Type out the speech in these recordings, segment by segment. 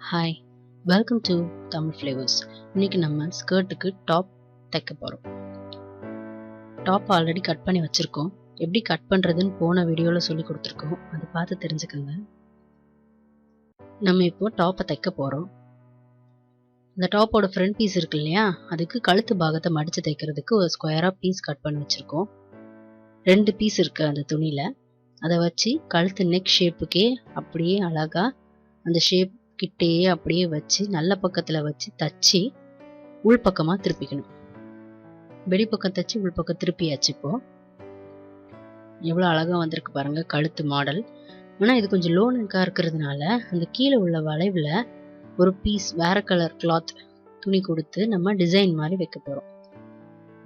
Hi, welcome to Tamil flavours. இன்னைக்கு நம்ம ஸ்கர்ட்டுக்கு top தைக்க போகிறோம். டாப் ஆல்ரெடி கட் பண்ணி வச்சுருக்கோம். எப்படி கட் பண்ணுறதுன்னு போன வீடியோவில் சொல்லி கொடுத்துருக்கோம். அதை பார்த்து தெரிஞ்சுக்கோங்க. நம்ம இப்போ டாப்பை தைக்க போகிறோம். இந்த டாப்போட ஃப்ரண்ட் பீஸ் இருக்கு இல்லையா, அதுக்கு கழுத்து பாகத்தை மடித்து தைக்கிறதுக்கு ஒரு ஸ்கொயராக பீஸ் கட் பண்ணி வச்சுருக்கோம். 2 பீஸ் இருக்குது அந்த துணியில். அதை வச்சு கழுத்து நெக் ஷேப்புக்கே அப்படியே அழகாக அந்த ஷேப் கிட்டேயே அப்படியே வச்சு நல்ல பக்கத்தில் வச்சு தச்சு உள்பக்கமாக திருப்பிக்கணும். வெளிப்பக்கம் தச்சு உள்பக்கம் திருப்பியாச்சு. இப்போ எவ்வளோ அழகாக வந்திருக்கு பாருங்கள் கழுத்து மாடல். ஆனால் இது கொஞ்சம் லோ நெக்காக இருக்கிறதுனால அந்த கீழே உள்ள வளைவில் ஒரு பீஸ் வேற கலர் கிளாத் துணி கொடுத்து நம்ம டிசைன் மாதிரி வைக்க போகிறோம்.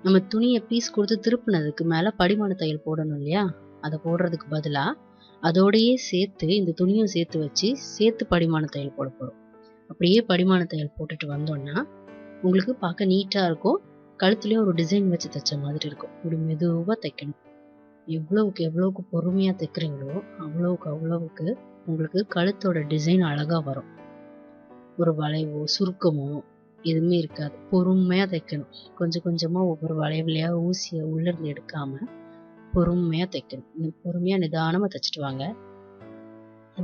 நம்ம துணியை பீஸ் கொடுத்து திருப்பினதுக்கு மேலே படிமான தையல் போடணும் இல்லையா, அதை போடுறதுக்கு பதிலாக அதோடையே சேர்த்து இந்த துணியும் சேர்த்து வச்சு சேர்த்து படிமான தையல் போட போகிறோம். அப்படியே படிமான தையல் போட்டுட்டு வந்தோம்னா உங்களுக்கு பார்க்க நீட்டாக இருக்கும். கழுத்துலேயும் ஒரு டிசைன் வச்சு தைச்ச மாதிரி இருக்கும். இப்படி மெதுவாக தைக்கணும். எவ்வளவுக்கு பொறுமையாக தைக்கிறீங்களோ அவ்வளவுக்கு உங்களுக்கு கழுத்தோட டிசைன் அழகாக வரும். ஒரு வளைவோ சுருக்கமோ எதுவுமே இருக்காது. பொறுமையாக தைக்கணும். கொஞ்சம் கொஞ்சமாக ஒவ்வொரு வளைவுலையா ஊசியை உள்ளிருந்து எடுக்காமல் பொறுமையாக தைக்கணும். பொறுமையாக நிதானமாக தைச்சிட்டு வாங்க.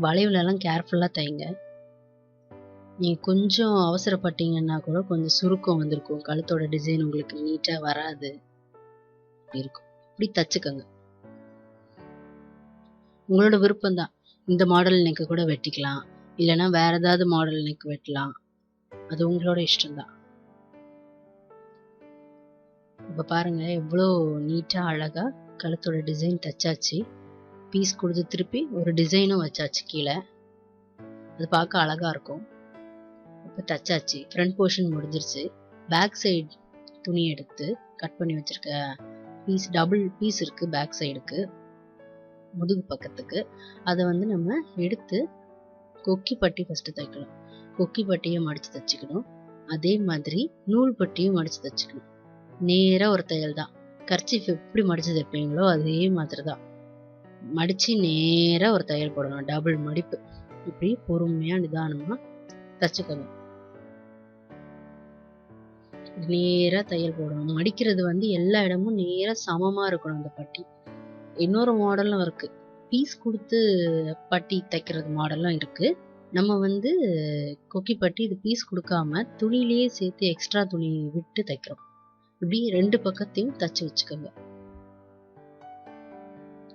வளைவுலலாம் கேர்ஃபுல்லாக தைங்க. நீங்கள் கொஞ்சம் அவசரப்பட்டீங்கன்னா கூட கொஞ்சம் சுருக்கம் வந்திருக்கும். கழுத்தோட டிசைன் உங்களுக்கு நீட்டாக வராது இருக்கும். இப்படி தச்சுக்கோங்க. உங்களோட விருப்பம் தான். இந்த மாடல் நெக்கு கூட வெட்டிக்கலாம், இல்லைன்னா வேற ஏதாவது மாடல் நெக் வெட்டலாம். அது உங்களோட இஷ்டம்தான். இப்போ பாருங்க எவ்வளோ நீட்டாக அழகாக கழுத்தோட டிசைன் தச்சாச்சு. பீஸ் கொடுத்து திருப்பி ஒரு டிசைனும் வச்சாச்சு கீழே. அது பார்க்க அழகாக இருக்கும். இப்போ தச்சாச்சு. ஃப்ரண்ட் போர்ஷன் முடிஞ்சிருச்சு. பேக் சைடு துணி எடுத்து கட் பண்ணி வச்சுருக்க பீஸ் டபுள் பீஸ் இருக்குது பேக் சைடுக்கு முதுகு பக்கத்துக்கு. அதை நம்ம எடுத்து கொக்கி பட்டி ஃபஸ்ட்டு தைக்கணும். கொக்கி பட்டியை மடித்து தைச்சிக்கணும். அதே மாதிரி நூல் பட்டியும் மடித்து தைச்சிக்கணும். நேராக ஒரு தையல் தான். கர்ச்சீஃப் எப்படி மடித்து தைப்பீங்களோ அதே மாதிரி தான் மடித்து நேராக ஒரு தையல் போடணும். டபுள் மடிப்பு. இப்படி பொறுமையாக நிதானமாக தைச்சிக்கணும். நேராக தையல் போடணும். மடிக்கிறது எல்லா இடமும் நேராக சமமாக இருக்கணும் அந்த பட்டி. இன்னொரு மாடலும் இருக்குது. பீஸ் கொடுத்து பட்டி தைக்கிறது மாடலும் இருக்குது. நம்ம கொக்கி பட்டி இது பீஸ் கொடுக்காம துணியிலேயே சேர்த்து எக்ஸ்ட்ரா துணி விட்டு தைக்கிறோம். இப்படி 2 பக்கத்தையும் தச்சு வச்சுக்கோங்க.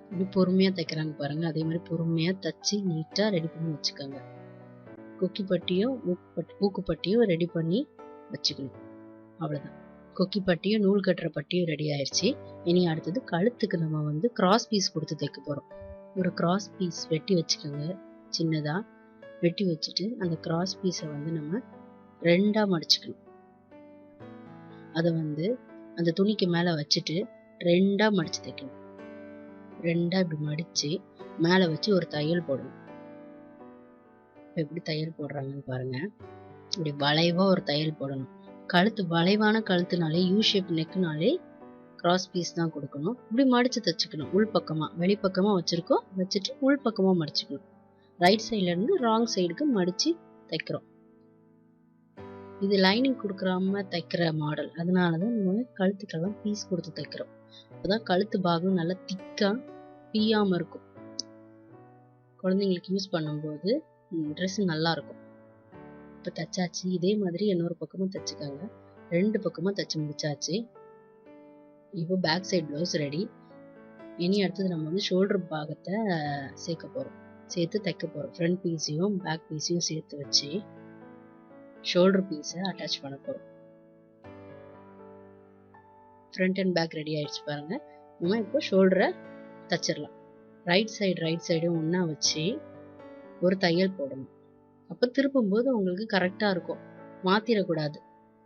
இப்படி பொறுமையாக தைக்கிறாங்க பாருங்க. அதே மாதிரி பொறுமையாக தச்சு நீட்டாக ரெடி பண்ணி வச்சுக்கோங்க. கொக்கி பட்டியும் ஊக்கு பட்டியும் ரெடி பண்ணி வச்சுக்கணும். அவ்வளோதான். கொக்கி பட்டியும் நூல் கட்டுற பட்டியும் ரெடி ஆயிடுச்சு. இனி அடுத்தது கழுத்துக்கு நம்ம கிராஸ் பீஸ் கொடுத்து தைக்க போகிறோம். ஒரு கிராஸ் பீஸ் வெட்டி வச்சுக்கோங்க. சின்னதாக வெட்டி வச்சுட்டு அந்த கிராஸ் பீஸை நம்ம 2ஆக மடிச்சுக்கணும். அதை அந்த துணிக்கு மேலே வச்சுட்டு 2ஆக மடித்து தைக்கணும். 2ஆக இப்படி மடித்து மேலே வச்சு ஒரு தையல் போடணும். இப்போ எப்படி தையல் போடுறாங்கன்னு பாருங்கள். இப்படி வளைவாக ஒரு தையல் போடணும். கழுத்து வளைவான கழுத்துனாலே யூ ஷேப் நெக்குனாலே கிராஸ் பீஸ் தான் கொடுக்கணும். இப்படி மடித்து தைச்சிக்கணும். உள்பக்கமாக வெளிப்பக்கமாக வச்சுட்டு உள்பக்கமாக மடிச்சுக்கணும். ரைட் சைட்லேருந்து ராங் சைடுக்கு மடித்து தைக்கிறோம். இது லைனிங் கொடுக்குறாம தைக்கிற மாடல். அதனால தான் நம்ம கழுத்துக்கெல்லாம் பீஸ் கொடுத்து தைக்கிறோம். அப்போதான் கழுத்து பாகம் நல்லா திக்காக பீயாமல் இருக்கும். குழந்தைங்களுக்கு யூஸ் பண்ணும்போது ட்ரெஸ் நல்லா இருக்கும். இப்போ தைச்சாச்சு. இதே மாதிரி இன்னொரு பக்கமும் தைச்சிக்கோங்க. 2 பக்கமும் தைச்சி முடிச்சாச்சு. இப்போ பேக் சைட் ப்ளவுஸ் ரெடி. இனி அடுத்தது நம்ம ஷோல்டர் பாகத்தை சேர்த்து தைக்க போகிறோம். ஃப்ரண்ட் பீஸையும் பேக் பீஸையும் சேர்த்து வச்சு ஷோல்டர் பீஸை அட்டாச் பண்ண போகிறோம். ஃப்ரண்ட் அண்ட் பேக் ரெடி ஆயிடுச்சு பாருங்க. நம்ம இப்போ ஷோல்டரை தச்சிடலாம். ரைட் சைடும் ஒன்றா வச்சு ஒரு தையல் போடணும். அப்போ திருப்பும்போது உங்களுக்கு கரெக்டாக இருக்கும். மாற்றிடக்கூடாது,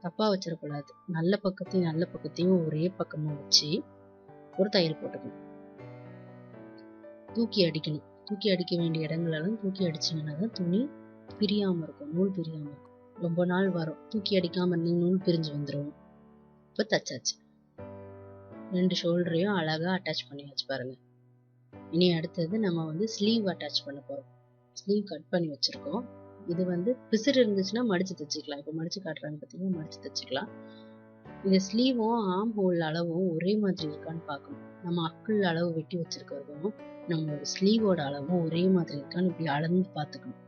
தப்பாக வச்சிடக்கூடாது. நல்ல பக்கத்தையும் ஒரே பக்கமாக வச்சு ஒரு தையல் போட்டுக்கணும். தூக்கி அடிக்கணும். தூக்கி அடிக்க வேண்டிய இடங்களெல்லாம் தூக்கி அடிச்சிங்கன்னா தான் துணி பிரியாமல் இருக்கும், நூல் பிரியாமல் இருக்கும். ரொம்ப நாள் வரும். தூக்கி அடிக்காமல் இருந்து நூல் பிரிஞ்சு வந்துடும். இப்போ தச்சாச்சு. 2 ஷோல்டரையும் அழகாக அட்டாச் பண்ணி வச்சு பாருங்கள். இனி அடுத்தது நம்ம ஸ்லீவ் அட்டாச் பண்ண போகிறோம். ஸ்லீவ் கட் பண்ணி வச்சுருக்கோம். இது வந்து பிசுறு இருந்துச்சுன்னா மடிச்சு தைச்சிக்கலாம். இப்போ மடிச்சு காட்டுறாங்க பார்த்தீங்கன்னா மடிச்சு தைச்சிக்கலாம். இந்த ஸ்லீவும் ஆர்ம் ஹோல் அளவும் ஒரே மாதிரி இருக்கான்னு பார்க்கணும். நம்ம அக்குள் அளவு வெட்டி வச்சிருக்கிறதும் நம்மளோட ஸ்லீவோட அளவும் ஒரே மாதிரி இருக்கான்னு இப்படி அளந்து பார்த்துக்கணும்.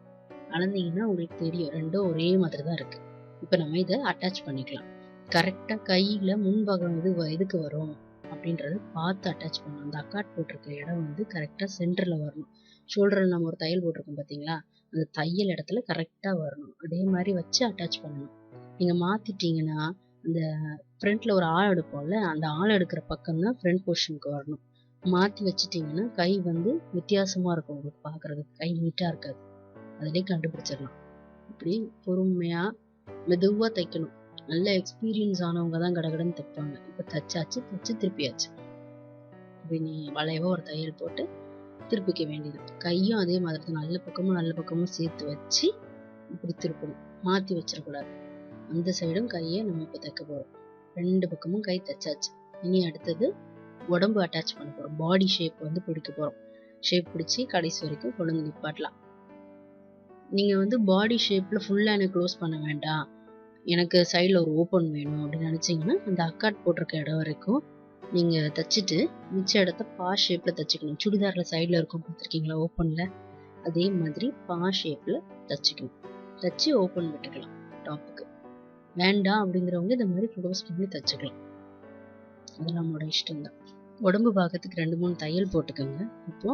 அளந்தீங்கன்னா உங்களுக்கு தெரியும் ரெண்டும் ஒரே மாதிரி தான் இருக்கு. இப்போ நம்ம இதை அட்டாச் பண்ணிக்கலாம். கரெக்டாக கையில் முன்பாகம் இதுக்கு வரும் அப்படின்றத பார்த்து அட்டாச் பண்ணணும். அந்த அக்காட் போட்டிருக்க இடம் வந்து கரெக்டாக சென்டரில் வரணும். ஷோல்டரில் நம்ம ஒரு தையல் போட்டிருக்கோம் பார்த்தீங்களா, அந்த தையல் இடத்துல கரெக்டாக வரணும். அதே மாதிரி வச்சு அட்டாச் பண்ணணும். நீங்கள் மாற்றிட்டீங்கன்னா அந்த ஃப்ரண்ட்ல ஒரு ஆள் எடுப்போம்ல, அந்த ஆள் எடுக்கிற பக்கம் தான் ஃப்ரண்ட் போர்ஷனுக்கு வரணும். மாற்றி வச்சுட்டிங்கன்னா கை வந்து வித்தியாசமாக இருக்கும் உங்களுக்கு பார்க்குறதுக்கு. கை நீட்டாக இருக்காது. அதிலே கண்டுபிடிச்சிடலாம். இப்படி பொறுமையாக மெதுவாக தைக்கணும். நல்ல எக்ஸ்பீரியன்ஸ் ஆனவங்க தான் கடகடன்னு தைப்பாங்க. இப்போ தைச்சாச்சு, தைச்சு திருப்பியாச்சு. இப்படி நீ வளைவா ஒரு தையல் போட்டு திருப்பிக்க வேண்டியது. கையும் அதே மாதிரி தான் நல்ல பக்கமும் சேர்த்து வச்சு இப்படி திருப்பணும். மாற்றி வச்சிடக்கூடாது. அந்த சைடும் கையை நம்ம இப்போ தைக்க போகிறோம். 2 பக்கமும் கை தைச்சாச்சு. இனி அடுத்தது உடம்பு அட்டாச் பண்ண போகிறோம். பாடி ஷேப் வந்து பிடிக்க போகிறோம். ஷேப் பிடிச்சி கடைசி வரைக்கும் கொண்டு வந்து நிப்பாட்டலாம். நீங்கள் வந்து பாடி ஷேப்பில் ஃபுல்லாக எனக்கு க்ளோஸ் பண்ண வேண்டாம், எனக்கு சைடில் ஒரு ஓப்பன் வேணும் அப்படின்னு நினச்சிங்கன்னா அந்த அக்காட் போட்டிருக்க இடம் வரைக்கும் நீங்கள் தைச்சிட்டு மிச்ச இடத்த பா ஷேப்பில் தைச்சிக்கணும். சுடிதாரில் சைடில் இருக்கும் பார்த்துருக்கீங்களா ஓப்பனில், அதே மாதிரி பா ஷேப்பில் தைச்சிக்கணும். தைச்சி ஓப்பன் விட்டுக்கலாம். டாப்புக்கு வேண்டாம் அப்படிங்கிறவங்க இந்த மாதிரி க்ளோஸ் பண்ணி தைச்சிக்கலாம். அது நம்மளோட இஷ்டம்தான். உடம்பு பாகத்துக்கு 2-3 தையல் போட்டுக்கோங்க. இப்போ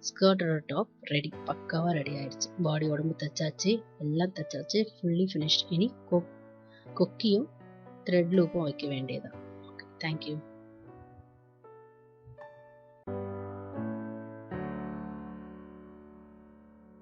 ஸ்கர்ட்டோட டாப் ரெடி, பக்காவாக ரெடி ஆயிடுச்சு. பாடி உடம்பு தைச்சாச்சு, எல்லாம் தைச்சாச்சு, ஃபுல்லி ஃபினிஷ்ட். இனி கொக்கியும் த்ரெட் லூப்பும் வைக்க வேண்டியதான். Okay, thank you.